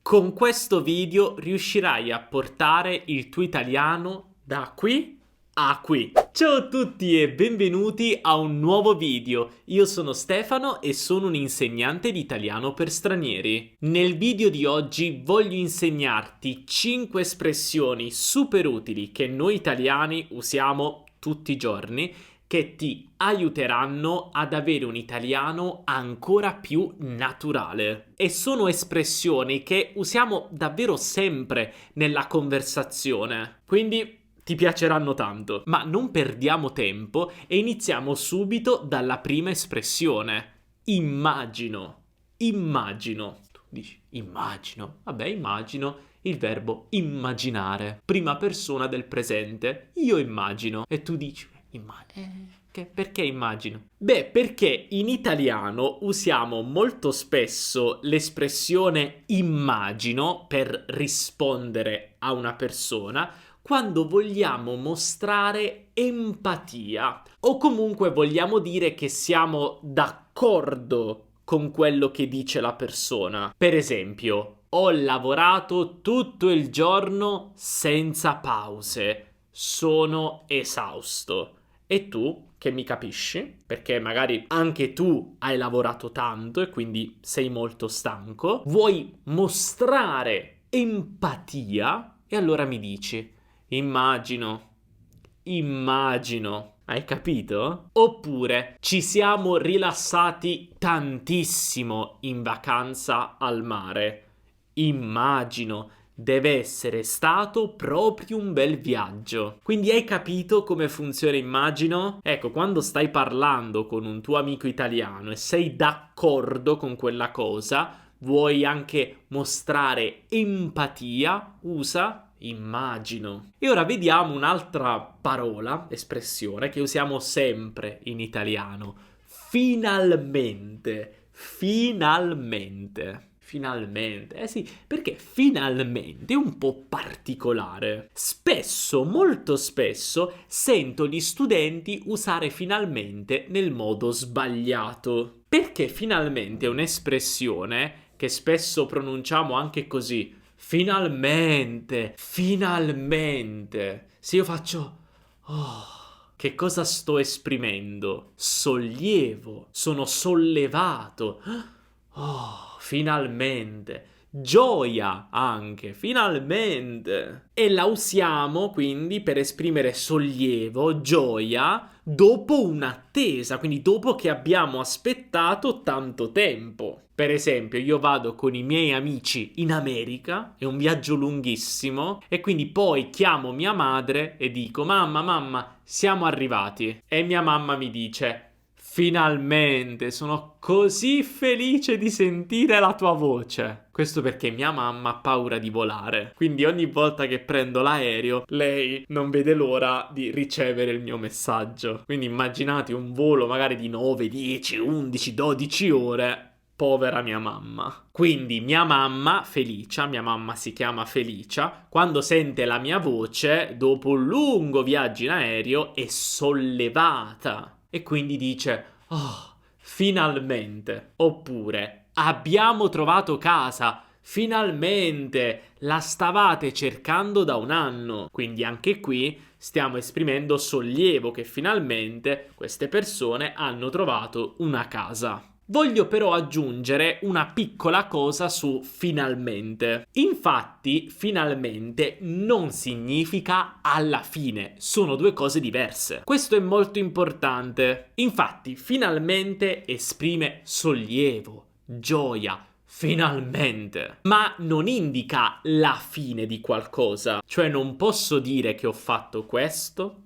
Con questo video riuscirai a portare il tuo italiano da qui a qui. Ciao a tutti e benvenuti a un nuovo video. Io sono Stefano e sono un insegnante di italiano per stranieri. Nel video di oggi voglio insegnarti 5 espressioni super utili che noi italiani usiamo tutti i giorni, che ti aiuteranno ad avere un italiano ancora più naturale. E sono espressioni che usiamo davvero sempre nella conversazione, quindi ti piaceranno tanto. Ma non perdiamo tempo e iniziamo subito dalla prima espressione. Immagino. Immagino. Tu dici immagino. Vabbè, immagino il verbo immaginare. Prima persona del presente. Io immagino. E tu dici perché immagino? Beh, perché in italiano usiamo molto spesso l'espressione immagino per rispondere a una persona quando vogliamo mostrare empatia o comunque vogliamo dire che siamo d'accordo con quello che dice la persona. Per esempio, ho lavorato tutto il giorno senza pause. Sono esausto. E tu, che mi capisci, perché magari anche tu hai lavorato tanto e quindi sei molto stanco, vuoi mostrare empatia e allora mi dici immagino. Hai capito? Oppure ci siamo rilassati tantissimo in vacanza al mare. Immagino. Deve essere stato proprio un bel viaggio. Quindi hai capito come funziona immagino? Ecco, quando stai parlando con un tuo amico italiano e sei d'accordo con quella cosa, vuoi anche mostrare empatia, usa immagino. E ora vediamo un'altra parola, espressione che usiamo sempre in italiano. Finalmente. Finalmente. Finalmente, sì, perché finalmente è un po' particolare. Spesso, molto spesso, sento gli studenti usare finalmente nel modo sbagliato. Perché finalmente è un'espressione che spesso pronunciamo anche così. Finalmente, finalmente. Se io faccio che cosa sto esprimendo? Sollievo, sono sollevato. Finalmente. Gioia anche, finalmente. E la usiamo quindi per esprimere sollievo, gioia, dopo un'attesa, quindi dopo che abbiamo aspettato tanto tempo. Per esempio, io vado con i miei amici in America, è un viaggio lunghissimo, e quindi poi chiamo mia madre e dico mamma, siamo arrivati. E mia mamma mi dice finalmente, sono così felice di sentire la tua voce. Questo perché mia mamma ha paura di volare. Quindi ogni volta che prendo l'aereo, lei non vede l'ora di ricevere il mio messaggio. Quindi immaginate un volo magari di 9, 10, 11, 12 ore. Povera mia mamma. Quindi mia mamma, Felicia, mia mamma si chiama Felicia, quando sente la mia voce, dopo un lungo viaggio in aereo, è sollevata. E quindi dice, finalmente. Oppure, abbiamo trovato casa. Finalmente, la stavate cercando da un anno. Quindi anche qui stiamo esprimendo sollievo che finalmente queste persone hanno trovato una casa. Voglio però aggiungere una piccola cosa su finalmente. Infatti, finalmente non significa alla fine, sono due cose diverse. Questo è molto importante. Infatti, finalmente esprime sollievo, gioia, finalmente, ma non indica la fine di qualcosa. Cioè non posso dire che ho fatto questo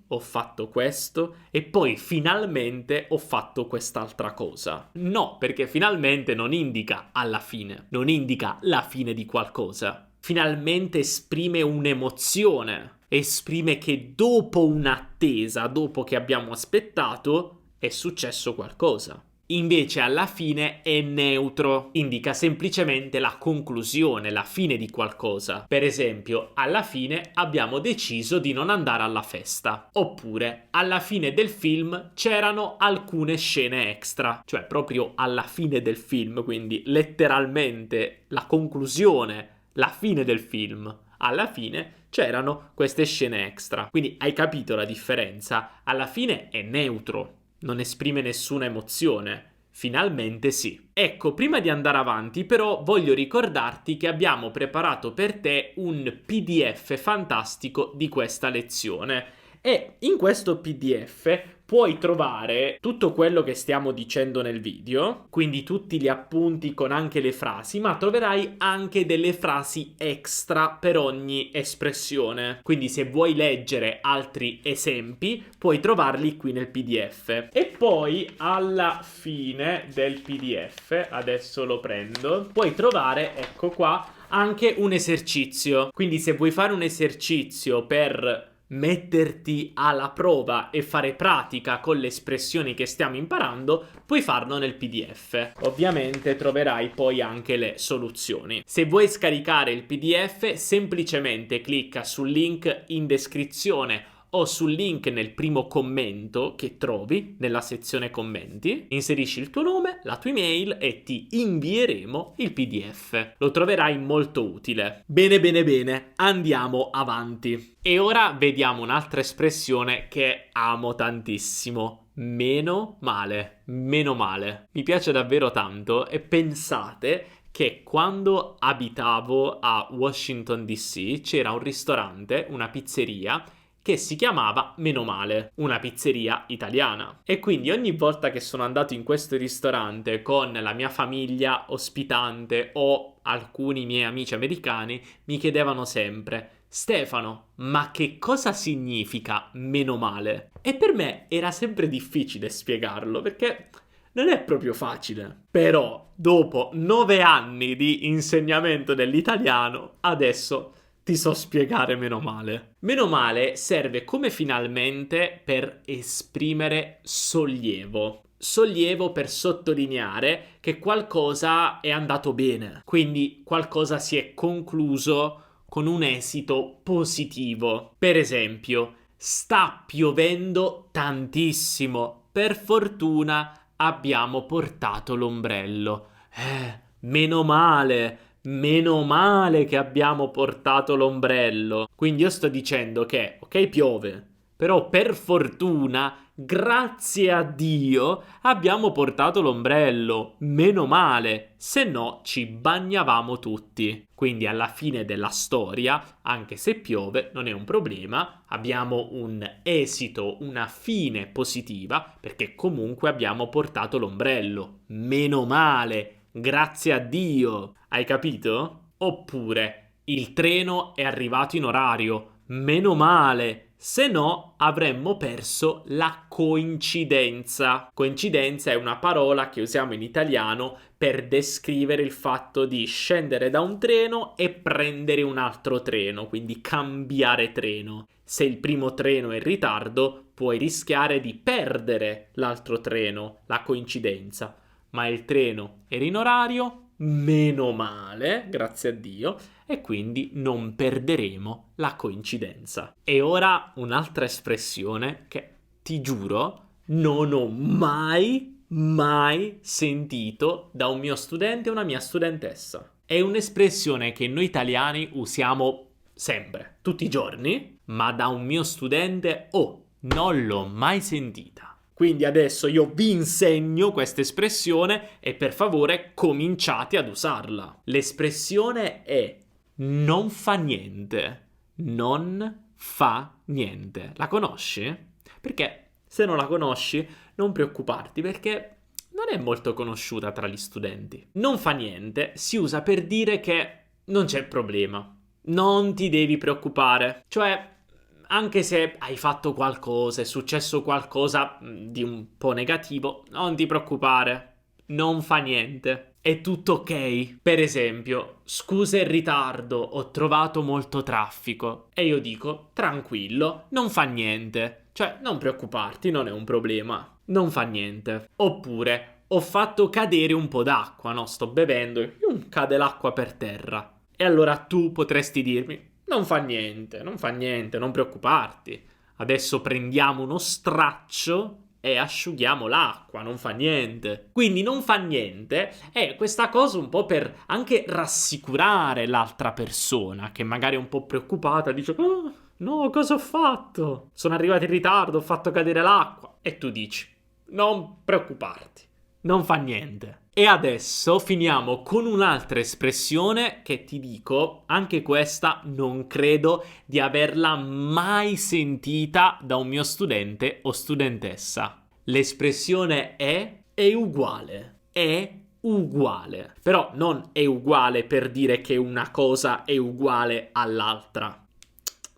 e poi finalmente ho fatto quest'altra cosa. No, perché finalmente non indica alla fine, non indica la fine di qualcosa. Finalmente esprime un'emozione, esprime che dopo un'attesa, dopo che abbiamo aspettato, è successo qualcosa. Invece alla fine è neutro, indica semplicemente la conclusione, la fine di qualcosa. Per esempio, alla fine abbiamo deciso di non andare alla festa. Oppure, alla fine del film c'erano alcune scene extra. Cioè proprio alla fine del film, quindi letteralmente la conclusione, la fine del film. Alla fine c'erano queste scene extra. Quindi hai capito la differenza? Alla fine è neutro, non esprime nessuna emozione. Finalmente sì. Ecco, prima di andare avanti, però, voglio ricordarti che abbiamo preparato per te un PDF fantastico di questa lezione. E in questo PDF puoi trovare tutto quello che stiamo dicendo nel video, quindi tutti gli appunti con anche le frasi, ma troverai anche delle frasi extra per ogni espressione. Quindi se vuoi leggere altri esempi, puoi trovarli qui nel PDF. E poi alla fine del PDF, adesso lo prendo, puoi trovare, ecco qua, anche un esercizio. Quindi se vuoi fare un esercizio per metterti alla prova e fare pratica con le espressioni che stiamo imparando, puoi farlo nel PDF. Ovviamente troverai poi anche le soluzioni. Se vuoi scaricare il PDF, semplicemente clicca sul link in descrizione o sul link nel primo commento che trovi nella sezione commenti, inserisci il tuo nome, la tua email e ti invieremo il PDF. Lo troverai molto utile. Bene, andiamo avanti. E ora vediamo un'altra espressione che amo tantissimo. Meno male. Meno male. Mi piace davvero tanto e pensate che quando abitavo a Washington DC c'era un ristorante, una pizzeria, che si chiamava Meno Male, una pizzeria italiana. E quindi ogni volta che sono andato in questo ristorante con la mia famiglia ospitante o alcuni miei amici americani, mi chiedevano sempre: Stefano, ma che cosa significa meno male? E per me era sempre difficile spiegarlo, perché non è proprio facile. Però, dopo 9 anni di insegnamento dell'italiano, adesso ti so spiegare meno male. Meno male serve come finalmente per esprimere sollievo. Sollievo per sottolineare che qualcosa è andato bene, quindi qualcosa si è concluso con un esito positivo. Per esempio, sta piovendo tantissimo. Per fortuna abbiamo portato l'ombrello. Meno male che abbiamo portato l'ombrello. Quindi io sto dicendo che, ok, piove, però per fortuna, grazie a Dio, abbiamo portato l'ombrello. Meno male, se no ci bagnavamo tutti. Quindi alla fine della storia, anche se piove, non è un problema, abbiamo un esito, una fine positiva, perché comunque abbiamo portato l'ombrello. Meno male. Grazie a Dio, hai capito? Oppure il treno è arrivato in orario, meno male, se no avremmo perso la coincidenza. Coincidenza è una parola che usiamo in italiano per descrivere il fatto di scendere da un treno e prendere un altro treno, quindi cambiare treno. Se il primo treno è in ritardo, puoi rischiare di perdere l'altro treno, la coincidenza. Ma il treno era in orario, meno male, grazie a Dio, e quindi non perderemo la coincidenza. E ora un'altra espressione che, ti giuro, non ho mai sentito da un mio studente o una mia studentessa. È un'espressione che noi italiani usiamo sempre, tutti i giorni, ma da un mio studente, non l'ho mai sentita. Quindi adesso io vi insegno questa espressione e per favore cominciate ad usarla. L'espressione è non fa niente. Non fa niente. La conosci? Perché se non la conosci non preoccuparti, perché non è molto conosciuta tra gli studenti. Non fa niente si usa per dire che non c'è problema. Non ti devi preoccupare. Cioè, anche se hai fatto qualcosa, è successo qualcosa di un po' negativo, non ti preoccupare, non fa niente, è tutto ok. Per esempio, scusa il ritardo, ho trovato molto traffico. E io dico, tranquillo, non fa niente. Cioè, non preoccuparti, non è un problema, non fa niente. Oppure, ho fatto cadere un po' d'acqua, no? Sto bevendo e cade l'acqua per terra. E allora tu potresti dirmi, non fa niente, non preoccuparti. Adesso prendiamo uno straccio e asciughiamo l'acqua, non fa niente. Quindi non fa niente è questa cosa un po' per anche rassicurare l'altra persona che magari è un po' preoccupata, dice "Oh, no, cosa ho fatto? Sono arrivato in ritardo, ho fatto cadere l'acqua". E tu dici "Non preoccuparti, non fa niente". E adesso finiamo con un'altra espressione che ti dico, anche questa non credo di averla mai sentita da un mio studente o studentessa. L'espressione è uguale. È uguale. Però non è uguale per dire che una cosa è uguale all'altra.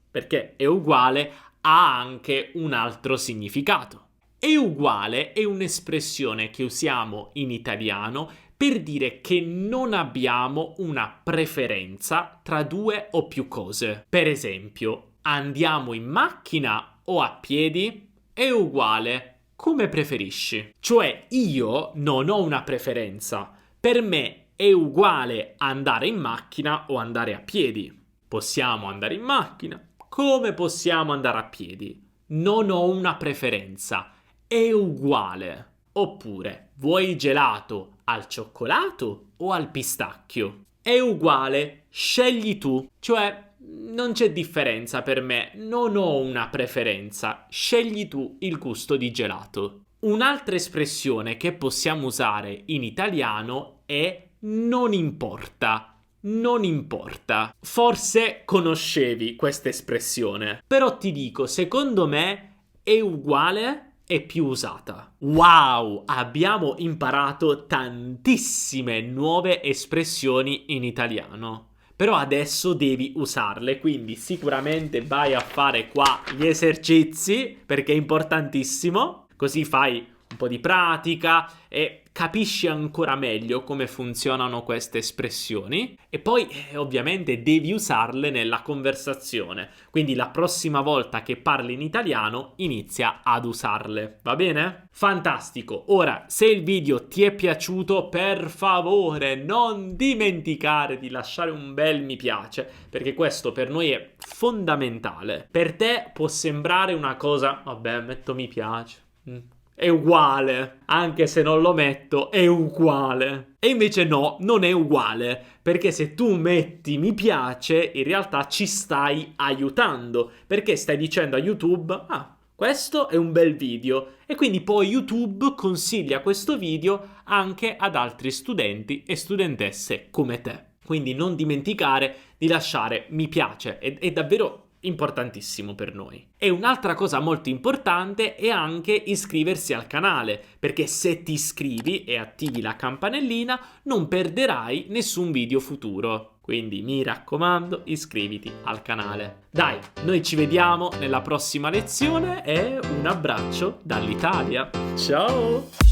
Perché è uguale ha anche un altro significato. È uguale è un'espressione che usiamo in italiano per dire che non abbiamo una preferenza tra due o più cose. Per esempio, andiamo in macchina o a piedi? È uguale, come preferisci. Cioè, io non ho una preferenza. Per me è uguale andare in macchina o andare a piedi. Possiamo andare in macchina, come possiamo andare a piedi. Non ho una preferenza. È uguale. Oppure, vuoi gelato al cioccolato o al pistacchio? È uguale, scegli tu. Cioè, non c'è differenza per me, non ho una preferenza, scegli tu il gusto di gelato. Un'altra espressione che possiamo usare in italiano è non importa. Non importa. Forse conoscevi questa espressione, però ti dico, secondo me è uguale e più usata. Wow, abbiamo imparato tantissime nuove espressioni in italiano. Però adesso devi usarle, quindi sicuramente vai a fare qua gli esercizi perché è importantissimo, così fai un po' di pratica e capisci ancora meglio come funzionano queste espressioni e poi ovviamente devi usarle nella conversazione. Quindi la prossima volta che parli in italiano inizia ad usarle, va bene? Fantastico! Ora, se il video ti è piaciuto, per favore non dimenticare di lasciare un bel mi piace, perché questo per noi è fondamentale. Per te può sembrare una cosa, vabbè, metto mi piace. È uguale, anche se non lo metto, è uguale. E invece no, non è uguale, perché se tu metti mi piace, in realtà ci stai aiutando, perché stai dicendo a YouTube, questo è un bel video, e quindi poi YouTube consiglia questo video anche ad altri studenti e studentesse come te. Quindi non dimenticare di lasciare mi piace, è davvero importantissimo per noi. E un'altra cosa molto importante è anche iscriversi al canale, perché se ti iscrivi e attivi la campanellina non perderai nessun video futuro. Quindi mi raccomando, iscriviti al canale. Dai, noi ci vediamo nella prossima lezione e un abbraccio dall'Italia. Ciao!